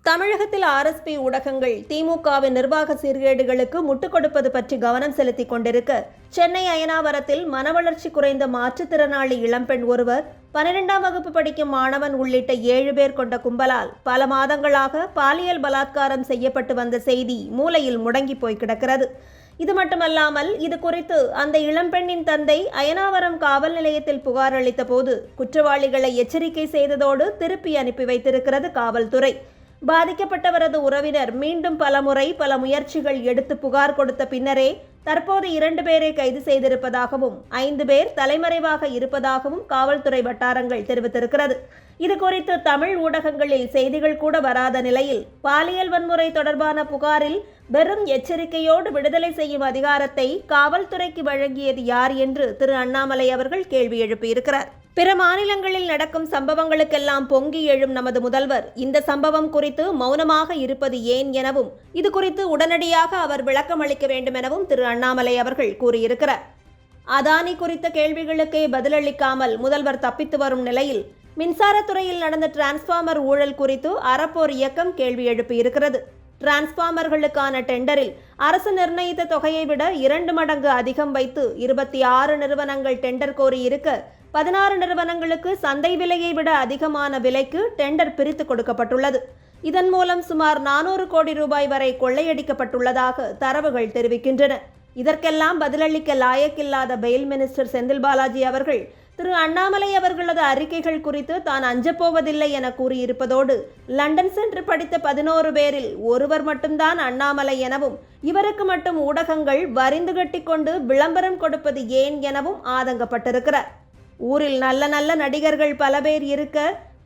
தமிழகத்தில் ஆர்எஸ்பி ஊடகங்கள் திமுகவின் நிர்வாக சீர்கேடுகளுக்கு முட்டுக் கொடுப்பது பற்றி கவனம் செலுத்திக் கொண்டிருக்க, சென்னை அயனாவரத்தில் மனவளர்ச்சி குறைந்த மாற்றுத்திறனாளி இளம்பெண் ஒருவர் 12ஆம் வகுப்பு படிக்கும் மாணவன் உள்ளிட்ட 7 பேர் கொண்ட கும்பலால் பல மாதங்களாக பாலியல் பலாத்காரம் செய்யப்பட்டு வந்த செய்தி மூலையில் முடங்கி போய் கிடக்கிறது. இது மட்டுமல்லாமல் இது குறித்து அந்த இளம்பெண்ணின் தந்தை அயனாவரம் காவல் நிலையத்தில் புகார் அளித்த போது குற்றவாளிகளை எச்சரிக்கை செய்ததோடு திருப்பி அனுப்பி வைத்திருக்கிறது காவல்துறை. பாதிக்கப்பட்டவரது உறவினர் மீண்டும் பல முயற்சிகள் எடுத்து புகார் கொடுத்த பின்னரே தற்போது 2 பேரை கைது செய்திருப்பதாகவும் 5 பேர் தலைமறைவாக இருப்பதாகவும் காவல்துறை வட்டாரங்கள் தெரிவித்திருக்கிறது. இது குறித்து தமிழ் ஊடகங்களில் செய்திகள் கூட வராத நிலையில் பாலியல் வன்முறை தொடர்பான புகாரில் வெறும் எச்சரிக்கையோடு விடுதலை செய்யும் அதிகாரத்தை காவல்துறைக்கு வழங்கியது யார் என்று திரு அண்ணாமலை அவர்கள் கேள்வி எழுப்பியிருக்கிறார். பிற மாநிலங்களில் நடக்கும் சம்பவங்களுக்கெல்லாம் பொங்கி எழும் நமது முதல்வர் இந்த சம்பவம் குறித்து மௌனமாக இருப்பது ஏன் எனவும், இது குறித்து உடனடியாக அவர் விளக்கம் அளிக்க வேண்டும் எனவும் திரு அண்ணாமலை அவர்கள் கூறியிருக்கிறார். அதானி குறித்த கேள்விகளுக்கே பதிலளிக்காமல் முதல்வர் தப்பித்து வரும் நிலையில் மின்சாரத்துறையில் நடந்த டிரான்ஸ்பார்மர் ஊழல் குறித்து அறப்போர் இயக்கம் கேள்வி எழுப்பியிருக்கிறது. டிரான்ஸ்பார்மர்களுக்கான டெண்டரில் அரசு நிர்ணயித்த தொகையை விட 2 மடங்கு அதிகம் வைத்து 26 நிறுவனங்கள் டெண்டர் கோரியிருக்க, 16 நிறுவனங்களுக்கு சந்தை விலையை விட அதிகமான விலைக்கு டெண்டர் பிரித்து கொடுக்கப்பட்டுள்ளது. இதன் மூலம் சுமார் 400 கோடி ரூபாய் வரை கொள்ளையடிக்கப்பட்டுள்ளதாக தரவுகள் தெரிவிக்கின்றன. இதற்கெல்லாம் பதிலளிக்க லாயக்கில்லாத பெயில் மினிஸ்டர் செந்தில் பாலாஜி அவர்கள் திரு அண்ணாமலை அவர்களது அறிக்கைகள் குறித்து தான் அஞ்சப்போவதில்லை என கூறியிருப்பதோடு, லண்டன் சென்று படித்த 11 பேரில் ஒருவர் மட்டும்தான் அண்ணாமலை எனவும், இவருக்கு மட்டும் ஊடகங்கள் வரிந்து கட்டிக்கொண்டு விளம்பரம் கொடுப்பது ஏன் எனவும் ஆதங்கப்பட்டிருக்கிறார். ஊரில் நல்ல நடிகர்கள் பல பேர் இருக்க,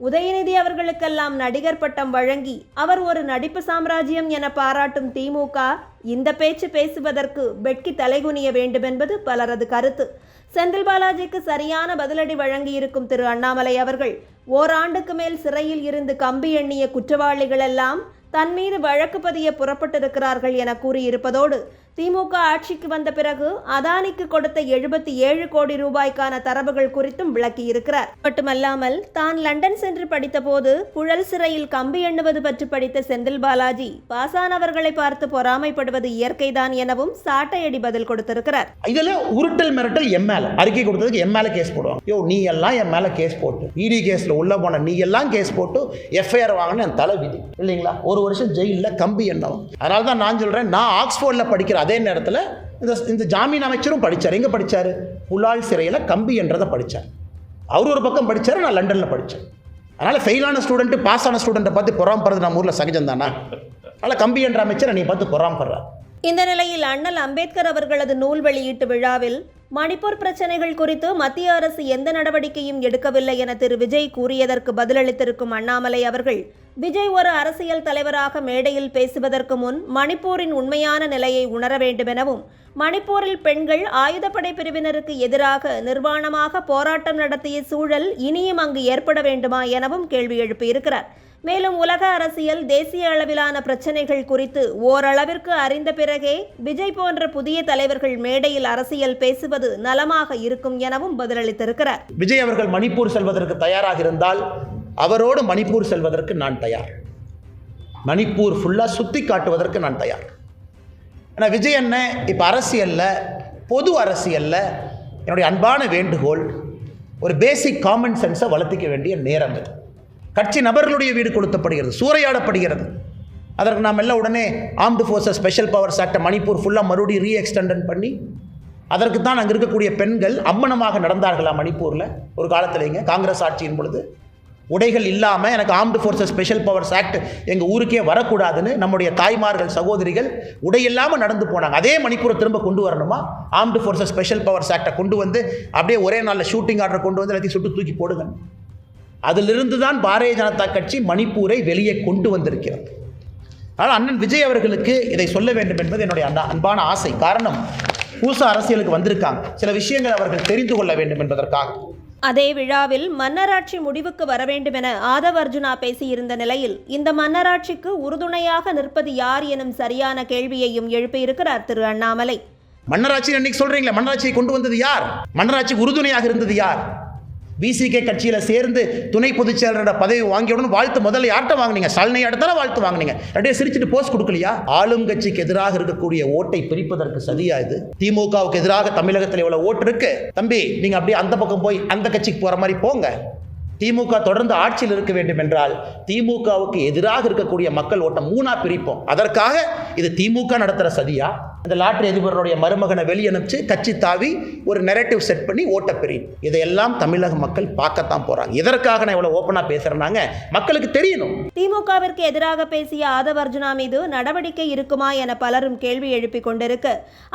உதயநிதி அவர்களுக்கெல்லாம் நடிகர் பட்டம் வழங்கி அவர் ஒரு நடிப்பு சாம்ராஜ்யம் என பாராட்டும் திமுக இந்த பேச்சு பேசுவதற்கு வெட்கி தலைகுனிய வேண்டும் என்பது பலரது கருத்து. செந்தில் பாலாஜிக்கு சரியான பதிலடி வழங்கியிருக்கும் திரு அண்ணாமலை அவர்கள் ஓராண்டுக்கு மேல் சிறையில் இருந்து கம்பி எண்ணிய குற்றவாளிகள் எல்லாம் தன் மீது வழக்கு பதிய புறப்பட்டிருக்கிறார்கள் என கூறியிருப்பதோடு, திமுக ஆட்சிக்கு வந்த பிறகு அதானிக்கு கொடுத்த 77 கோடி ரூபாய்க்கான தரவுகள் குறித்தும் விளக்கியிருக்கிறார். மட்டுமல்லாமல் தான் லண்டன் சென்று படித்த போது புழல் சிறையில் கம்பி எண்ணுவது பற்றி படித்த செந்தில் பாலாஜி பாசானவர்களை பார்த்து பொறாமைப்படுவது இயற்கைதான் எனவும் சாட்டையடி பதில் கொடுத்திருக்கிறார். இதுல உருட்டல் மிரட்டல் எம்எல்ஏ அறிக்கை கொடுத்ததுக்கு எம்எல்ஏ கேஸ் போடுவாங்க. யோ நீ எல்லாம் என் மேல கேஸ் போட்டு இடி கேஸ்ல உள்ள போன நீ எல்லாம் கேஸ் போட்டு எஃப்ஐஆர் வாங்கின என் தலை விதி இல்லைங்களா? 1 வருஷம் ஜெயிலில் கம்பி எண்ணவும். அதனால தான் நான் சொல்றேன், நான் ஆக்ஸ்போர்டில் படிக்கிற அதே நேரத்தில் இந்த ஜாமீன் அமைச்சரும் படித்தார். எங்கே படித்தார்? புலால் சிறையில் கம்பி என்றதை படித்தார். அவர் ஒரு பக்கம் படித்தார், நான் லண்டனில் படித்தேன். அதனால் ஃபெயிலான ஸ்டூடெண்ட்டு பாஸ் ஆன ஸ்டூடெண்ட்டை பார்த்து பொறாமப்படுறது நம்ம ஊரில் சகஜம் தானே. அதனால் கம்பி என்ற அமைச்சர் நீ பார்த்து பொறாமப்படுறார். இந்த நிலையில் அண்ணல் அம்பேத்கர் அவர்களது நூல் வெளியீட்டு விழாவில் மணிப்பூர் பிரச்சனைகள் குறித்து மத்திய அரசு எந்த நடவடிக்கையும் எடுக்கவில்லை என திரு விஜய் கூறியதற்கு பதிலளித்திருக்கும் அண்ணாமலை அவர்கள், விஜய் ஒரு அரசியல் தலைவராக மேடையில் பேசுவதற்கு முன் மணிப்பூரின் உண்மையான நிலையை உணர வேண்டும் எனவும், மணிப்பூரில் பெண்கள் ஆயுதப்படை பிரிவினருக்கு எதிராக நிர்வாணமாக போராட்டம் நடத்திய சூழல் இனியும் அங்கு ஏற்பட வேண்டுமா எனவும் கேள்வி எழுப்பியிருக்கிறார். மேலும் உலக அரசியல், தேசிய அளவிலான பிரச்சனைகள் குறித்து ஓரளவிற்கு அறிந்த பிறகே விஜய் போன்ற புதிய தலைவர்கள் மேடையில் அரசியல் பேசுவது நலமாக இருக்கும் எனவும் பதிலளித்திருக்கிறார். விஜய் அவர்கள் மணிப்பூர் செல்வதற்கு தயாராக இருந்தால் அவரோடு மணிப்பூர் செல்வதற்கு நான் தயார். மணிப்பூர் ஃபுல்லாக சுற்றி காட்டுவதற்கு நான் தயார். ஆனால் விஜய் அண்ணன் இப்போ அரசியலில், பொது அரசியலில் என்னுடைய அன்பான வேண்டுகோள், ஒரு பேசிக் காமன் சென்ஸை வளர்த்திக்க வேண்டிய நேரம் இது. கட்சி நபர்களுடைய வீடு கொளுத்தப்படுகிறது, சூறையாடப்படுகிறது. அதற்கு நாம் எல்லாம் உடனே ஆர்ம்டு ஃபோர்ஸஸ் ஸ்பெஷல் பவர்ஸ் ஆக்டை மணிப்பூர் ஃபுல்லாக மறுபடியும் ரீஎக்ஸ்டெண்டன் பண்ணி, அதற்கு தான் அங்கே இருக்கக்கூடிய பெண்கள் அம்மனமாக நடந்தார்களா மணிப்பூரில் ஒரு காலத்திலேங்க காங்கிரஸ் ஆட்சியின் பொழுது? உடைகள் இல்லாமல் எனக்கு armed forces special powers act எங்கள் ஊருக்கே வரக்கூடாதுன்னு நம்முடைய தாய்மார்கள், சகோதரிகள் உடையில்லாமல் நடந்து போனாங்க. அதே மணிப்பூரை திரும்ப கொண்டு வரணுமா? ஆர்ம்டு ஃபோர்ஸஸ் ஸ்பெஷல் பவர்ஸ் ஆக்டை கொண்டு வந்து அப்படியே ஒரே நாளில் ஷூட்டிங் ஆர்டர் கொண்டு வந்து எல்லாத்தையும் சுட்டு தூக்கி போடுங்க. அதிலிருந்து தான் பாரதிய ஜனதா கட்சி மணிப்பூரை வெளியே கொண்டு வந்திருக்கிறது. ஆனால் அண்ணன் விஜய் அவர்களுக்கு இதை சொல்ல வேண்டும் என்பது என்னுடைய அன்பான ஆசை. காரணம், புதுசாக அரசியலுக்கு வந்திருக்காங்க, சில விஷயங்கள் அவர்கள் தெரிந்து கொள்ள வேண்டும் என்பதற்காக. அதே விழாவில் மன்னராட்சி முடிவுக்கு வர வேண்டும் என ஆதவ் அர்ஜுனா பேசியிருந்த நிலையில் இந்த மன்னராட்சிக்கு உறுதுணையாக நிற்பது யார் எனும் சரியான கேள்வியையும் எழுப்பியிருக்கிறார் திரு அண்ணாமலை. மன்னராட்சி அன்னைக்கு சொல்றீங்களா, மன்னராட்சியை கொண்டு வந்தது யார்? மன்னராட்சிக்கு உறுதுணையாக இருந்தது யார்? விசிகே கட்சியில் சேர்ந்து துணை பொதுச் செயலரோட பதவி வாங்கியவுடன் வாழ்த்து முதல்ல யார்கிட்ட வாங்கினீங்க? ஸ்டாலினை அடுத்தால வாழ்த்து வாங்கினீங்க. அப்படியே சிரிச்சுட்டு போஸ்ட் கொடுக்கலையா? ஆளும் கட்சிக்கு எதிராக இருக்கக்கூடிய ஓட்டை பிரிப்பதற்கு சதியா இது? திமுகவுக்கு எதிராக தமிழகத்தில் எவ்வளவு ஓட்டு இருக்கு தம்பி, நீங்க அப்படியே அந்த பக்கம் போய் அந்த கட்சிக்கு போற மாதிரி போங்க. திமுக தொடர்ந்து ஆட்சியில் இருக்க வேண்டும் என்றால் திமுகவுக்கு எதிராக இருக்கக்கூடிய மக்கள் ஓட்டம் 3ஆ பிரிப்போம். அதற்காக இது திமுக நடத்துகிற சதியா? இந்த லாட்டரி அதிபருடைய மருமகனை வெளியனுப்பிச்சு கட்சி தாவி ஒரு நெரேட்டிவ் செட் பண்ணி ஓட்ட பிரியும். இதையெல்லாம் தமிழக மக்கள் பார்க்கத்தான் போறாங்க. இதற்காக நான் இவ்வளவு ஓப்பனா பேசுறேன்னாங்க, மக்களுக்கு தெரியணும். திமுகவிற்கு எதிராக பேசிய ஆதவ் அர்ஜுனா மீது நடவடிக்கை இருக்குமா என பலரும் கேள்வி எழுப்பிக் கொண்டிருக்க,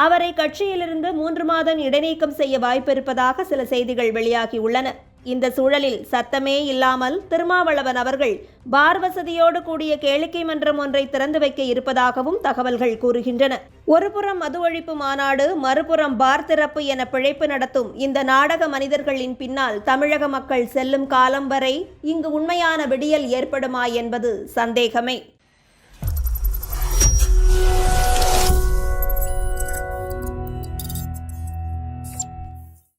அவரை கட்சியிலிருந்து 3 மாதம் இடைநீக்கம் செய்ய வாய்ப்பு இருப்பதாக சில செய்திகள் வெளியாகியுள்ளன. இந்த சூழலில் சத்தமே இல்லாமல் திருமாவளவன் அவர்கள் பார் வசதியோடு கூடிய கேளிக்கை மன்றம் ஒன்றை திறந்து வைக்க இருப்பதாகவும் தகவல்கள் கூறுகின்றன. ஒருபுறம் மது ஒழிப்பு மாநாடு, மறுபுறம் பார் திறப்பு என பிழைப்பு நடத்தும் இந்த நாடக மனிதர்களின் பின்னால் தமிழக மக்கள் செல்லும் காலம் வரை இங்கு உண்மையான விடியல் ஏற்படுமா என்பது சந்தேகமே.